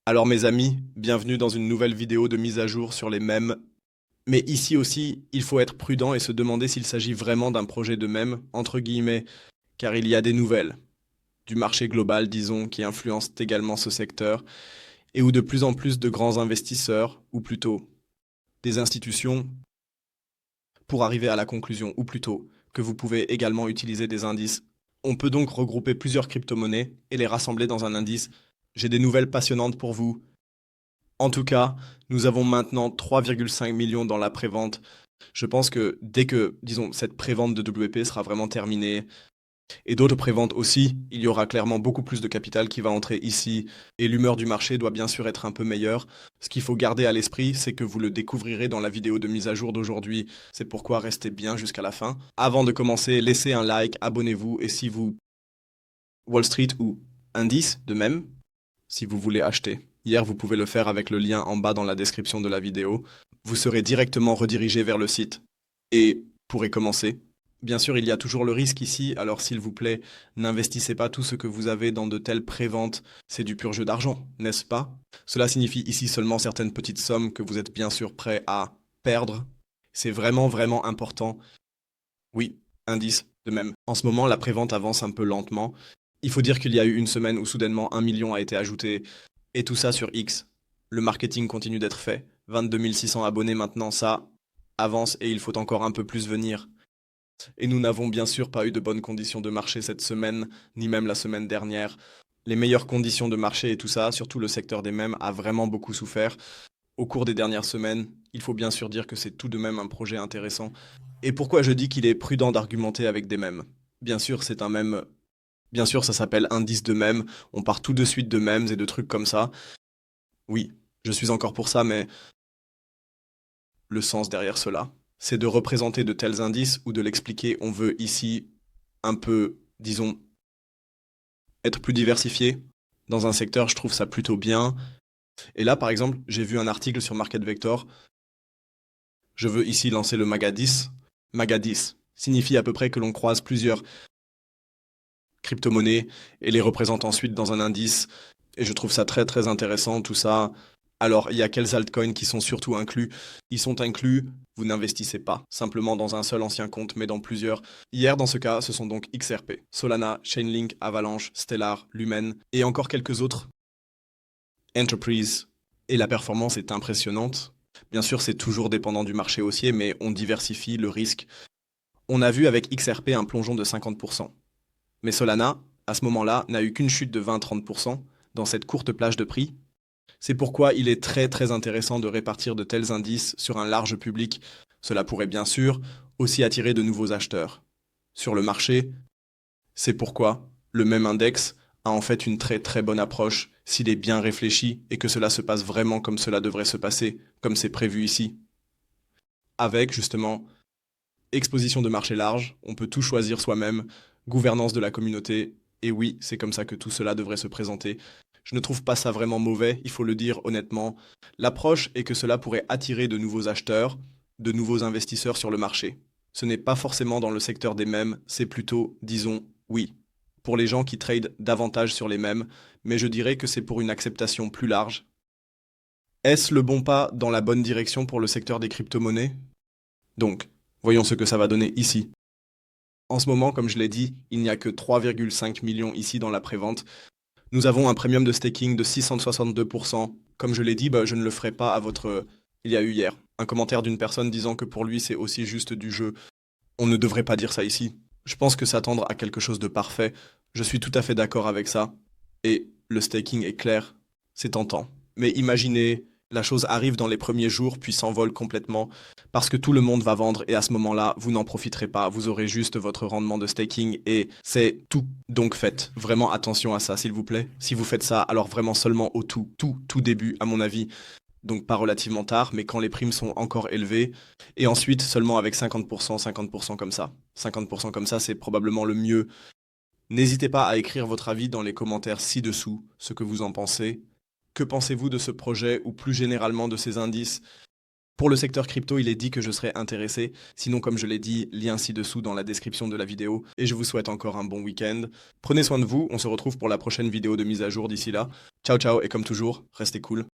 Alors mes amis, bienvenue dans une nouvelle vidéo de mise à jour sur les mèmes. Mais ici aussi, il faut être prudent et se demander s'il s'agit vraiment d'un projet de mème, entre guillemets, car il y a des nouvelles, du marché global, disons, qui influencent également ce secteur, et où de plus en plus de grands investisseurs, ou plutôt des institutions, pour arriver à la conclusion, ou plutôt que vous pouvez également utiliser des indices. On peut donc regrouper plusieurs crypto-monnaies et les rassembler dans un indice. J'ai des nouvelles passionnantes pour vous. En tout cas, nous avons maintenant 3,5 millions dans la prévente. Je pense que dès que, disons, cette prévente de WP sera vraiment terminée, et d'autres préventes aussi, il y aura clairement beaucoup plus de capital qui va entrer ici, et l'humeur du marché doit bien sûr être un peu meilleure. Ce qu'il faut garder à l'esprit, c'est que vous le découvrirez dans la vidéo de mise à jour d'aujourd'hui. C'est pourquoi restez bien jusqu'à la fin. Avant de commencer, laissez un like, abonnez-vous, et si vous Wall Street ou indice de même, si vous voulez acheter. Hier, vous pouvez le faire avec le lien en bas dans la description de la vidéo. Vous serez directement redirigé vers le site et pourrez commencer. Bien sûr, il y a toujours le risque ici, alors s'il vous plaît, n'investissez pas tout ce que vous avez dans de telles préventes. C'est du pur jeu d'argent, n'est-ce pas? Cela signifie ici seulement certaines petites sommes que vous êtes bien sûr prêt à perdre. C'est vraiment, vraiment important. Oui, indice de même. En ce moment, la prévente avance un peu lentement. Il faut dire qu'il y a eu une semaine où soudainement 1 million a été ajouté, et tout ça sur X. Le marketing continue d'être fait. 22 600 abonnés maintenant, ça avance et il faut encore un peu plus venir. Et nous n'avons bien sûr pas eu de bonnes conditions de marché cette semaine, ni même la semaine dernière. Les meilleures conditions de marché et tout ça, surtout le secteur des mèmes, a vraiment beaucoup souffert. Au cours des dernières semaines, il faut bien sûr dire que c'est tout de même un projet intéressant. Et pourquoi je dis qu'il est prudent d'argumenter avec des mèmes? Bien sûr, c'est un mème. Bien sûr, ça s'appelle indice de mèmes. On part tout de suite de mèmes et de trucs comme ça. Oui, je suis encore pour ça, mais le sens derrière cela, c'est de représenter de tels indices ou de l'expliquer. On veut ici un peu, disons, être plus diversifié. Dans un secteur, je trouve ça plutôt bien. Et là, par exemple, j'ai vu un article sur Market Vector. Je veux ici lancer le Magadis. Magadis signifie à peu près que l'on croise plusieurs crypto-monnaies et les représente ensuite dans un indice. Et je trouve ça très très intéressant tout ça. Alors, il y a quels altcoins qui sont surtout inclus? Ils sont inclus, vous n'investissez pas simplement dans un seul ancien compte, mais dans plusieurs. Hier, dans ce cas, ce sont donc XRP, Solana, Chainlink, Avalanche, Stellar, Lumen et encore quelques autres. Enterprise. Et la performance est impressionnante. Bien sûr, c'est toujours dépendant du marché haussier, mais on diversifie le risque. On a vu avec XRP un plongeon de 50%. Mais Solana, à ce moment-là, n'a eu qu'une chute de 20-30% dans cette courte plage de prix. C'est pourquoi il est très très intéressant de répartir de tels indices sur un large public. Cela pourrait bien sûr aussi attirer de nouveaux acheteurs. Sur le marché, c'est pourquoi le même index a en fait une très très bonne approche s'il est bien réfléchi et que cela se passe vraiment comme cela devrait se passer, comme c'est prévu ici. Avec justement exposition de marché large, on peut tout choisir soi-même, gouvernance de la communauté, et oui, c'est comme ça que tout cela devrait se présenter. Je ne trouve pas ça vraiment mauvais, il faut le dire honnêtement. L'approche est que cela pourrait attirer de nouveaux acheteurs, de nouveaux investisseurs sur le marché. Ce n'est pas forcément dans le secteur des mèmes, c'est plutôt, disons, oui, pour les gens qui tradent davantage sur les mèmes, mais je dirais que c'est pour une acceptation plus large. Est-ce le bon pas dans la bonne direction pour le secteur des crypto-monnaies? Donc, voyons ce que ça va donner ici. En ce moment, comme je l'ai dit, il n'y a que 3,5 millions ici dans la prévente. Nous avons un premium de staking de 662%. Comme je l'ai dit, je ne le ferai pas à votre... Il y a eu hier un commentaire d'une personne disant que pour lui c'est aussi juste du jeu. On ne devrait pas dire ça ici. Je pense que s'attendre à quelque chose de parfait, je suis tout à fait d'accord avec ça. Et le staking est clair, c'est tentant. Mais imaginez, la chose arrive dans les premiers jours puis s'envole complètement parce que tout le monde va vendre et à ce moment-là, vous n'en profiterez pas. Vous aurez juste votre rendement de staking et c'est tout. Donc faites vraiment attention à ça, s'il vous plaît. Si vous faites ça, alors vraiment seulement au tout début, à mon avis. Donc pas relativement tard, mais quand les primes sont encore élevées. Et ensuite, seulement avec 50%, 50% comme ça. 50% comme ça, c'est probablement le mieux. N'hésitez pas à écrire votre avis dans les commentaires ci-dessous, ce que vous en pensez. Que pensez-vous de ce projet ou plus généralement de ces indices? Pour le secteur crypto, il est dit que je serais intéressé. Sinon, comme je l'ai dit, lien ci-dessous dans la description de la vidéo. Et je vous souhaite encore un bon week-end. Prenez soin de vous, on se retrouve pour la prochaine vidéo de mise à jour d'ici là. Ciao ciao et comme toujours, restez cool.